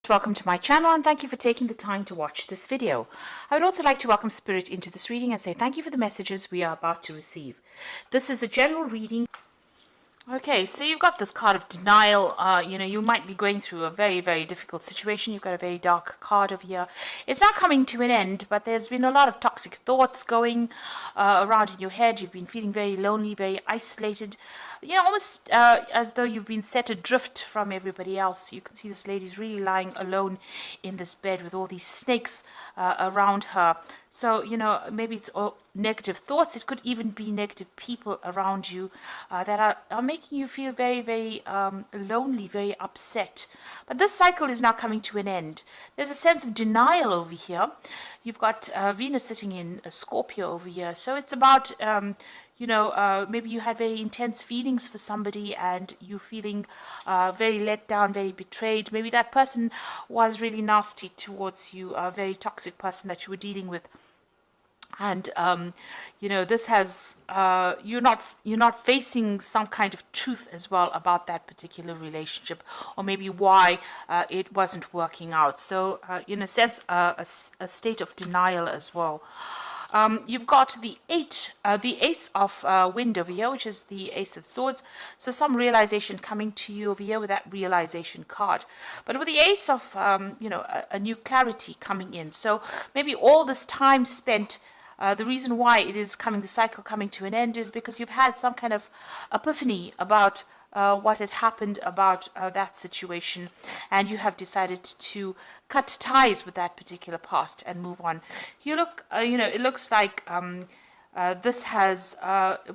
Welcome to my channel and thank you for taking the time to watch this video. I would also like to welcome Spirit into this reading and say thank you for the messages we are about to receive. This is a general reading. Okay, so you've got this card of denial. You might be going through a very, very difficult situation. You've got a very dark card over here. It's not coming to an end, but there's been a lot of toxic thoughts going around in your head. You've been feeling very lonely, very isolated. Almost as though you've been set adrift from everybody else. You can see this lady's really lying alone in this bed with all these snakes around her. So, maybe it's all negative thoughts. It could even be negative people around you that are making you feel very, very lonely, very upset. But this cycle is now coming to an end. There's a sense of denial over here. You've got Venus sitting in Scorpio over here. So it's about... maybe you had very intense feelings for somebody and you're feeling very let down, very betrayed. Maybe that person was really nasty towards you, a very toxic person that you were dealing with. And this has you're not facing some kind of truth as well about that particular relationship, or maybe why it wasn't working out. So in a sense, a state of denial as well. You've got the Ace of Wind over here, which is the Ace of Swords. So some realization coming to you over here with that realization card. But with the Ace of, a new clarity coming in. So maybe all this time spent, the reason why it is the cycle coming to an end is because you've had some kind of epiphany about what had happened about that situation, and you have decided to cut ties with that particular past and move on. You look, it looks like this has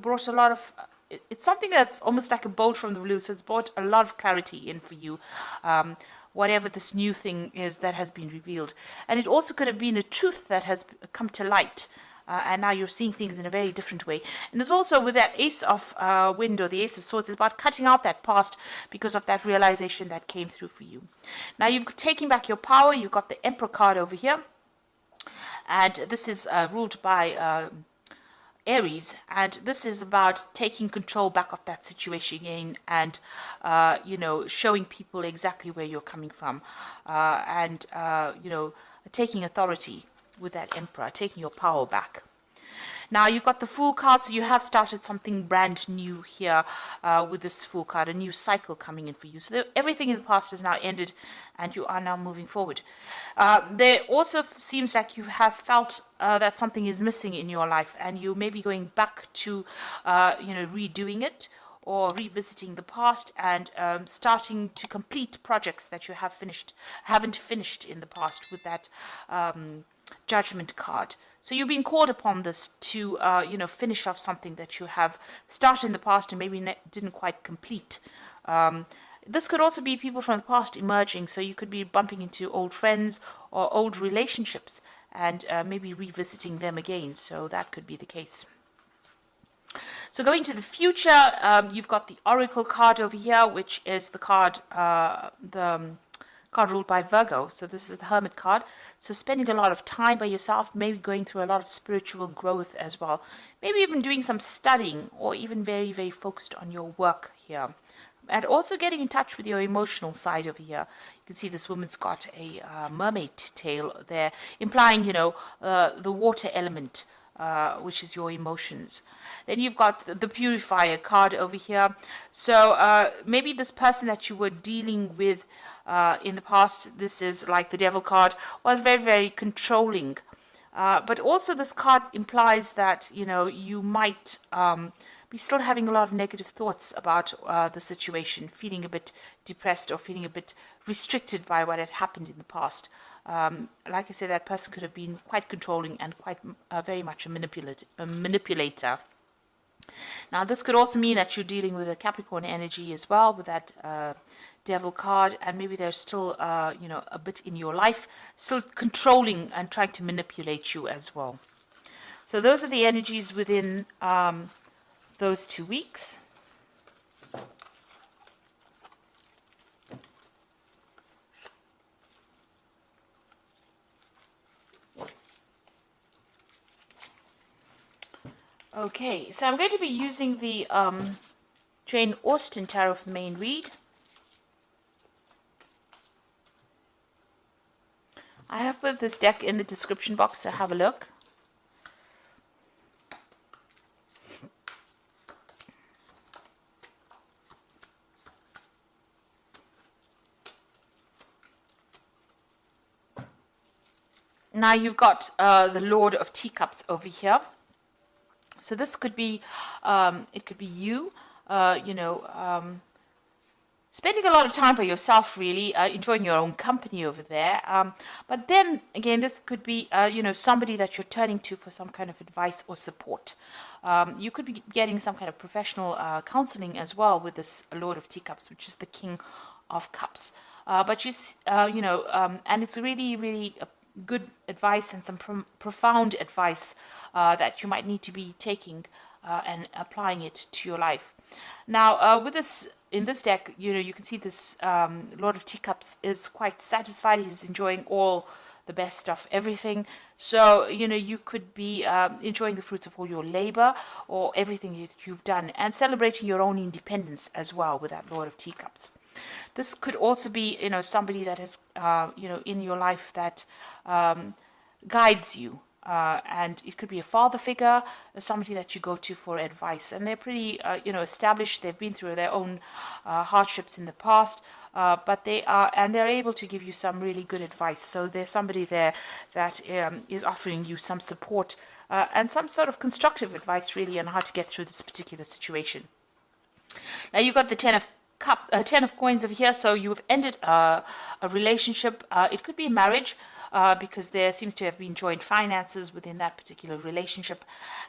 brought a lot of. It's something that's almost like a bolt from the blue. So it's brought a lot of clarity in for you. Whatever this new thing is that has been revealed, and it also could have been a truth that has come to light. And now you're seeing things in a very different way. And there's also with that Ace of Wind, or the Ace of Swords, is about cutting out that past because of that realization that came through for you. Now you've taken back your power. You've got the Emperor card over here. And this is ruled by Aries. And this is about taking control back of that situation again and, showing people exactly where you're coming from. Taking authority with that Emperor, taking your power back. Now you've got the Fool card, so you have started something brand new here with this Fool card, a new cycle coming in for you. So everything in the past is now ended and you are now moving forward. There also seems like you have felt that something is missing in your life and you may be going back to, redoing it, or revisiting the past and starting to complete projects that you haven't finished in the past with that Judgment card. So you've been called upon this to, finish off something that you have started in the past and maybe didn't quite complete. This could also be people from the past emerging, so you could be bumping into old friends or old relationships and maybe revisiting them again. So that could be the case. So going to the future, you've got the Oracle card over here, which is the card, card ruled by Virgo. So this is the Hermit card. So spending a lot of time by yourself, maybe going through a lot of spiritual growth as well. Maybe even doing some studying or even very, very focused on your work here. And also getting in touch with your emotional side over here. You can see this woman's got a mermaid tail there, implying, the water element, which is your emotions. Then you've got the Purifier card over here. So maybe this person that you were dealing with in the past, this is like the Devil card, was very, very controlling. But also this card implies that, you might be still having a lot of negative thoughts about the situation, feeling a bit depressed or feeling a bit restricted by what had happened in the past. Like I said, that person could have been quite controlling and quite very much a manipulator. Now, this could also mean that you're dealing with a Capricorn energy as well, with that Devil card, and maybe they're still, a bit in your life, still controlling and trying to manipulate you as well. So those are the energies within those 2 weeks. Okay, so I'm going to be using the Jane Austen Tarot for the main read. I have put this deck in the description box, so have a look. Now you've got the Lord of Teacups over here. So this could be, it could be you, spending a lot of time by yourself, really, enjoying your own company over there. But then again, this could be, somebody that you're turning to for some kind of advice or support. You could be getting some kind of professional counseling as well with this Lord of Teacups, which is the King of Cups. And it's really, really good advice and some profound advice that you might need to be taking and applying it to your life. Now, with this, in this deck, you can see this Lord of Teacups is quite satisfied. He's enjoying all the best stuff, everything. So, you could be enjoying the fruits of all your labor or everything that you've done and celebrating your own independence as well with that Lord of Teacups. This could also be, somebody that is, in your life that guides you. And it could be a father figure, somebody that you go to for advice. And they're pretty, established. They've been through their own hardships in the past. But they're able to give you some really good advice. So there's somebody there that is offering you some support and some sort of constructive advice, really, on how to get through this particular situation. Now you've got the Ten of Coins over here. So you've ended a relationship. It could be a marriage. Because there seems to have been joint finances within that particular relationship,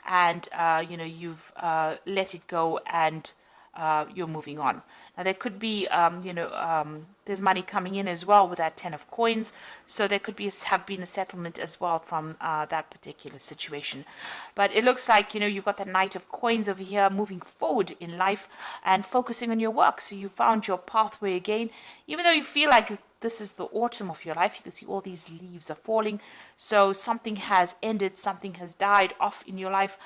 and you've let it go and you're moving on. Now there could be there's money coming in as well with that Ten of Coins, so there could have been a settlement as well from that particular situation. But it looks like you've got the Knight of Coins over here, moving forward in life and focusing on your work. So you found your pathway again, even though you feel like this is the autumn of your life. You can see all these leaves are falling. So something has ended, something has died off in your life.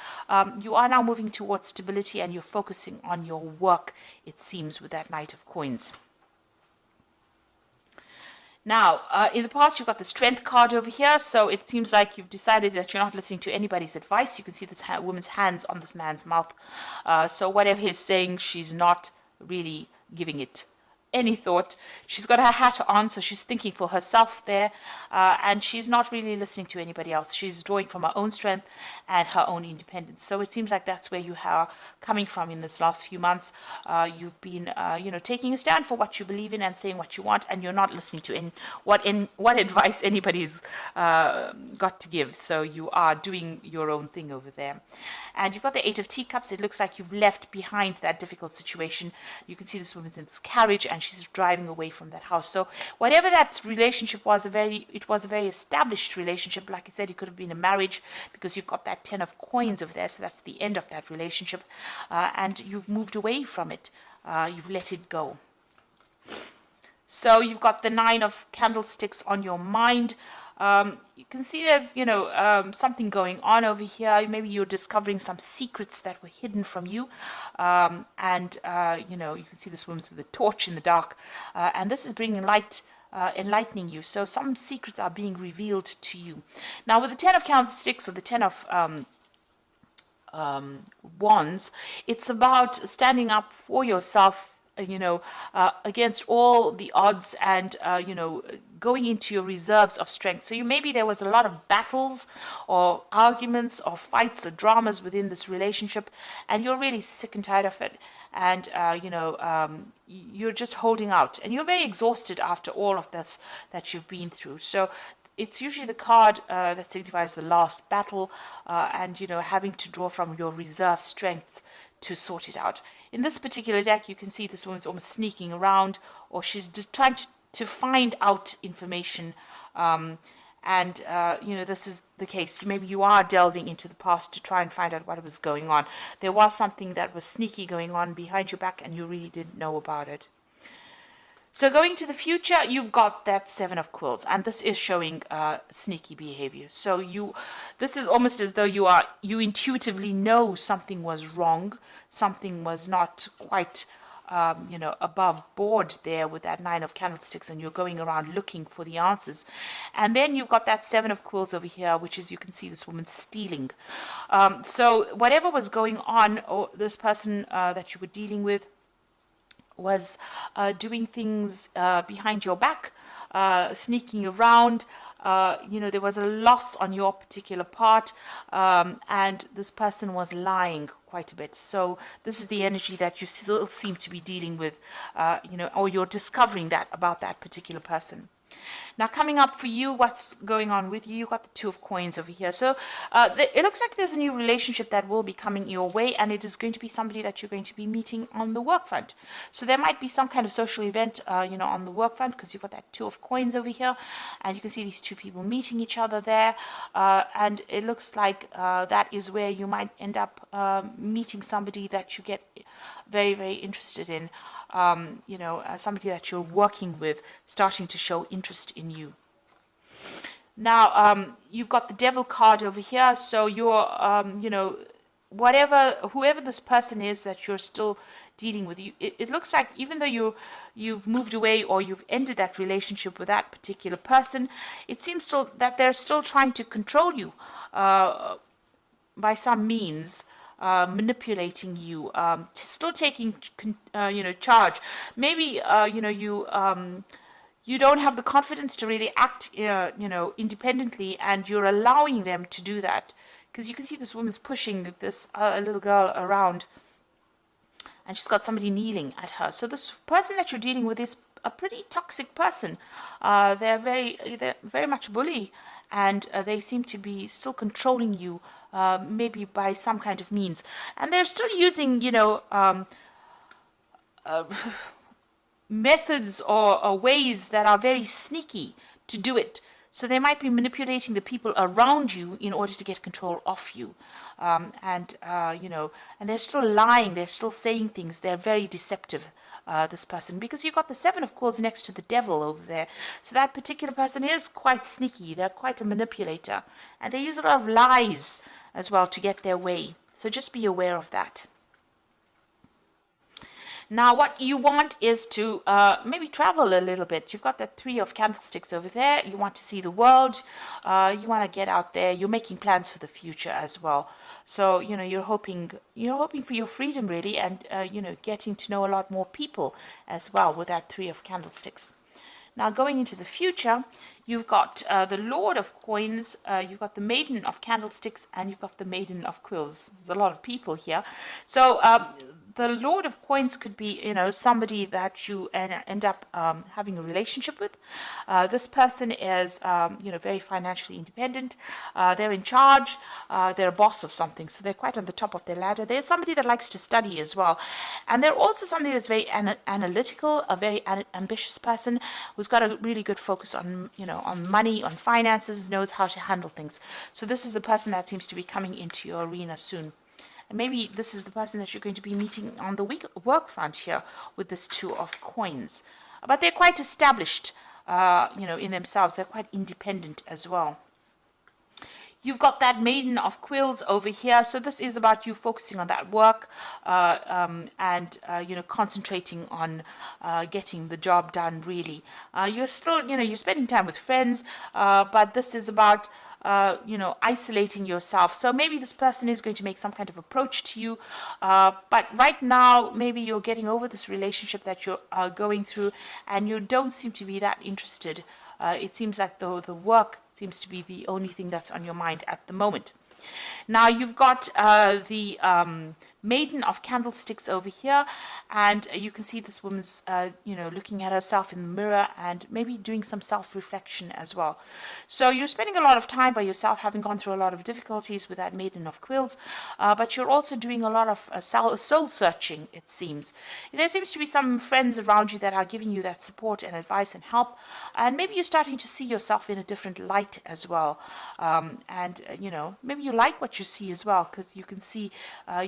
You are now moving towards stability and you're focusing on your work, it seems, with that Knight of Coins. Now, in the past, you've got the Strength card over here. So it seems like you've decided that you're not listening to anybody's advice. You can see this woman's hands on this man's mouth. So whatever he's saying, she's not really giving it any thought. She's got her hat on, so she's thinking for herself there, and she's not really listening to anybody else. She's drawing from her own strength and her own independence. So it seems like that's where you are coming from in this last few months. You've been, taking a stand for what you believe in and saying what you want, and you're not listening to what advice anybody's got to give. So you are doing your own thing over there. And you've got the Eight of Teacups. It looks like you've left behind that difficult situation. You can see this woman's in this carriage and she's driving away from that house. So whatever that relationship was, it was a very established relationship. Like I said, it could have been a marriage because you've got that Ten of Coins over there. So that's the end of that relationship. And you've moved away from it. You've let it go. So you've got the Nine of Candlesticks on your mind. You can see there's, something going on over here. Maybe you're discovering some secrets that were hidden from you. You can see this woman's with a torch in the dark. And this is bringing light, enlightening you. So some secrets are being revealed to you. Now, with the Ten of Candlesticks or the Ten of Wands, it's about standing up for yourself, against all the odds and, going into your reserves of strength. So maybe there was a lot of battles or arguments or fights or dramas within this relationship, and you're really sick and tired of it. And, you're just holding out. And you're very exhausted after all of this that you've been through. So it's usually the card that signifies the last battle and, having to draw from your reserve strengths to sort it out. In this particular deck, you can see this woman's almost sneaking around, or she's just trying to find out information. This is the case. Maybe you are delving into the past to try and find out what was going on. There was something that was sneaky going on behind your back, and you really didn't know about it. So going to the future, you've got that Seven of Quills, and this is showing sneaky behavior. So this is almost as though you intuitively know something was wrong, something was not quite you know, above board there with that Nine of Candlesticks, and you're going around looking for the answers. And then you've got that Seven of Quills over here, which is, you can see this woman stealing. So whatever was going on, or this person that you were dealing with was doing things behind your back, sneaking around. You know, there was a loss on your particular part, and this person was lying quite a bit. So this is the energy that you still seem to be dealing with, you know, or you're discovering that about that particular person. Now, coming up for you, what's going on with you? You've got the Two of Coins over here. So it looks like there's a new relationship that will be coming your way, and it is going to be somebody that you're going to be meeting on the work front. So there might be some kind of social event, you know, on the work front, because you've got that Two of Coins over here, and you can see these two people meeting each other there, and it looks like that is where you might end up meeting somebody that you get very, very interested in. You know, somebody that you're working with starting to show interest in you. Now, you've got the Devil card over here, so you're, you know, whoever this person is that you're still dealing with, it looks like even though you've moved away or you've ended that relationship with that particular person, it seems still that they're still trying to control you by some means. Manipulating you, still taking, you know, charge. Maybe, you know, you don't have the confidence to really act, you know, independently, and you're allowing them to do that. Because you can see this woman's pushing this little girl around, and she's got somebody kneeling at her. So this person that you're dealing with is a pretty toxic person. They're very much bully, and they seem to be still controlling you, maybe by some kind of means. And they're still using, you know, methods or ways that are very sneaky to do it. So they might be manipulating the people around you in order to get control of you. You know, and they're still lying, they're still saying things, they're very deceptive. This person, because you've got the Seven of Quills next to the Devil over there. So that particular person is quite sneaky. They're quite a manipulator. And they use a lot of lies as well to get their way. So just be aware of that. Now, what you want is to maybe travel a little bit. You've got the Three of Candlesticks over there. You want to see the world. You want to get out there. You're making plans for the future as well. So, you know, you're hoping for your freedom, really, and, you know, getting to know a lot more people as well with that Three of Candlesticks. Now, going into the future, you've got the Lord of Coins, you've got the Maiden of Candlesticks, and you've got the Maiden of Quills. There's a lot of people here. So, the Lord of Coins could be, you know, somebody that you end up having a relationship with. This person is, you know, very financially independent. They're in charge. They're a boss of something, so they're quite on the top of their ladder. They're somebody that likes to study as well. And they're also somebody that's very analytical, a very ambitious person who's got a really good focus on, you know, on money, on finances, knows how to handle things. So this is the person that seems to be coming into your arena soon. And maybe this is the person that you're going to be meeting on the work front here with this Two of Coins. But they're quite established, you know, in themselves. They're quite independent as well. You've got that Maiden of Quills over here. So this is about you focusing on that work and, you know, concentrating on getting the job done, really. You're still, you know, you're spending time with friends, but this is about you know, isolating yourself. So maybe this person is going to make some kind of approach to you, but right now maybe you're getting over this relationship that you're going through, and you don't seem to be that interested. It seems like the work seems to be the only thing that's on your mind at the moment. Now you've got the Maiden of Candlesticks over here, and you can see this woman's, you know, looking at herself in the mirror and maybe doing some self-reflection as well. So you're spending a lot of time by yourself, having gone through a lot of difficulties with that Maiden of Quills, but you're also doing a lot of soul-searching, it seems. There seems to be some friends around you that are giving you that support and advice and help, and maybe you're starting to see yourself in a different light as well. You know, maybe you like what you see as well, because you can see,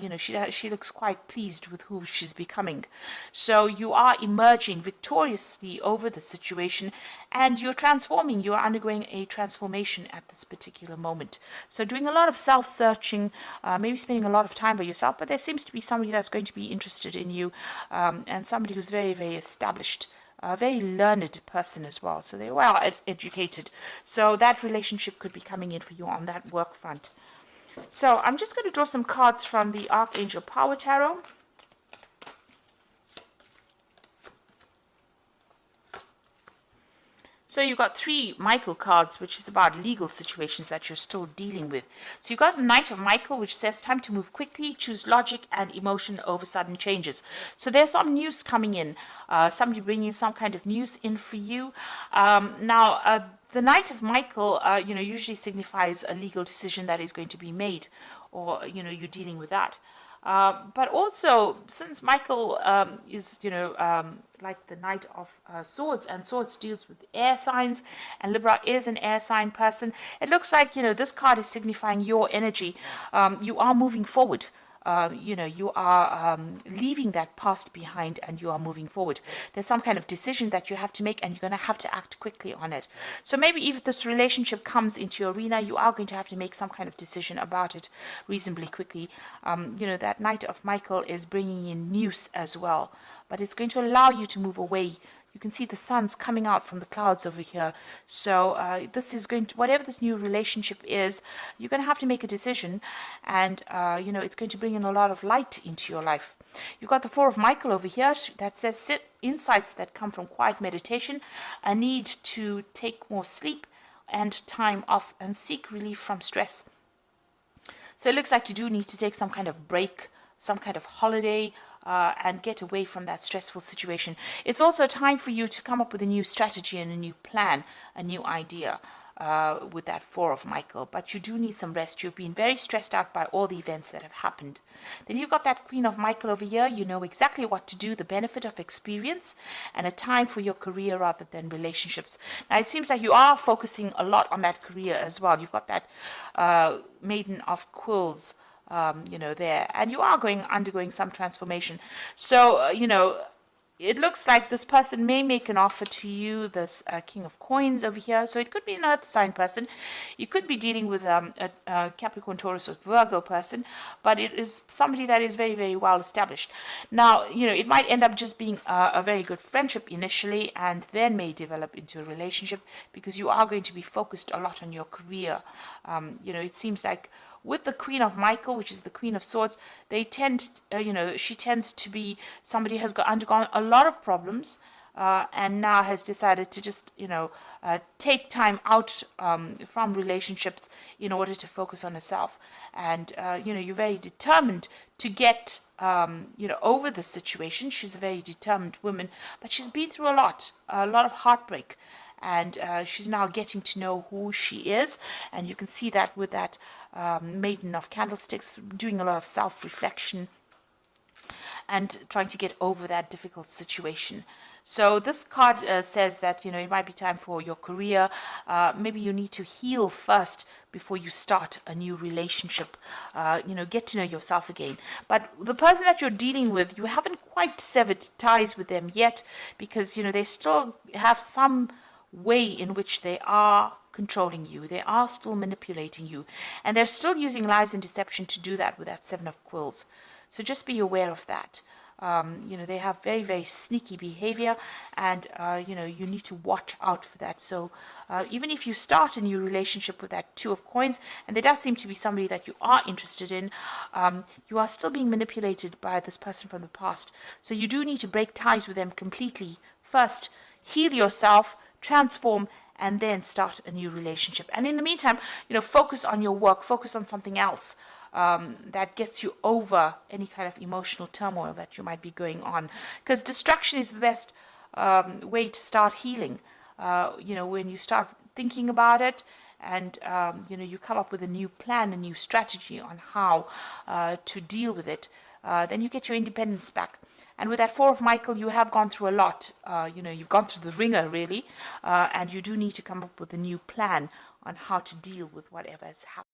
you know, she she looks quite pleased with who she's becoming. So you are emerging victoriously over the situation, and you're transforming. You're undergoing a transformation at this particular moment. So doing a lot of self-searching, maybe spending a lot of time by yourself, but there seems to be somebody that's going to be interested in you, and somebody who's very, very established, a very learned person as well. So they're well educated. So that relationship could be coming in for you on that work front. So I'm just going to draw some cards from the Archangel Power Tarot. So you've got 3 Michael cards, which is about legal situations that you're still dealing with. So you've got the Knight of Michael, which says time to move quickly, choose logic and emotion over sudden changes. So there's some news coming in, somebody bringing some kind of news in for you. The Knight of Michael, usually signifies a legal decision that is going to be made, or, you're dealing with that. But also, since Michael is, like the Knight of Swords, and Swords deals with air signs, and Libra is an air sign person, it looks like, this card is signifying your energy. You are moving forward. You are leaving that past behind, and you are moving forward. There's some kind of decision that you have to make, and you're going to have to act quickly on it. So maybe if this relationship comes into your arena, you are going to have to make some kind of decision about it reasonably quickly. That Knight of Michael is bringing in news as well, but it's going to allow you to move away. You can see the sun's coming out from the clouds over here. So this is going to, whatever this new relationship is, you're going to have to make a decision, and it's going to bring in a lot of light into your life. You've got the 4 of Michael over here that says insights that come from quiet meditation, a need to take more sleep and time off, and seek relief from stress. So it looks like you do need to take some kind of break, some kind of holiday, and get away from that stressful situation. It's also time for you to come up with a new strategy and a new plan, a new idea with that 4 of Michael. But you do need some rest. You've been very stressed out by all the events that have happened. Then you've got that Queen of Michael over here. You know exactly what to do, the benefit of experience, and a time for your career rather than relationships. Now, it seems like you are focusing a lot on that career as well. You've got that Maiden of Quills, there, and you are undergoing some transformation. So, it looks like this person may make an offer to you, this King of Coins over here. So it could be an earth sign person. You could be dealing with a Capricorn, Taurus, or Virgo person, but it is somebody that is very, very well established. Now, it might end up just being a very good friendship initially, and then may develop into a relationship, because you are going to be focused a lot on your career. It seems like with the Queen of Michael, which is the Queen of Swords, she tends to be somebody who has undergone a lot of problems, and now has decided to just, take time out from relationships in order to focus on herself. And, you're very determined to get, over the situation. She's a very determined woman, but she's been through a lot of heartbreak. And she's now getting to know who she is, and you can see that with that Maiden of Candlesticks, doing a lot of self-reflection and trying to get over that difficult situation. So this card says that, it might be time for your career. Maybe you need to heal first before you start a new relationship. Get to know yourself again. But the person that you're dealing with, you haven't quite severed ties with them yet, because, they still have some way in which they are controlling you. They are still manipulating you, and they're still using lies and deception to do that with that 7 of Quills. So just be aware of that. They have very, very sneaky behavior, and you need to watch out for that. So even if you start a new relationship with that 2 of Coins, and there does seem to be somebody that you are interested in, you are still being manipulated by this person from the past. So you do need to break ties with them completely first, heal yourself, transform, and then start a new relationship. And in the meantime, focus on your work, focus on something else that gets you over any kind of emotional turmoil that you might be going on. Because distraction is the best way to start healing. When you start thinking about it, and you come up with a new plan, a new strategy on how to deal with it, then you get your independence back. And with that 4 of Michael, you have gone through a lot. You've gone through the ringer, really. And you do need to come up with a new plan on how to deal with whatever has happened.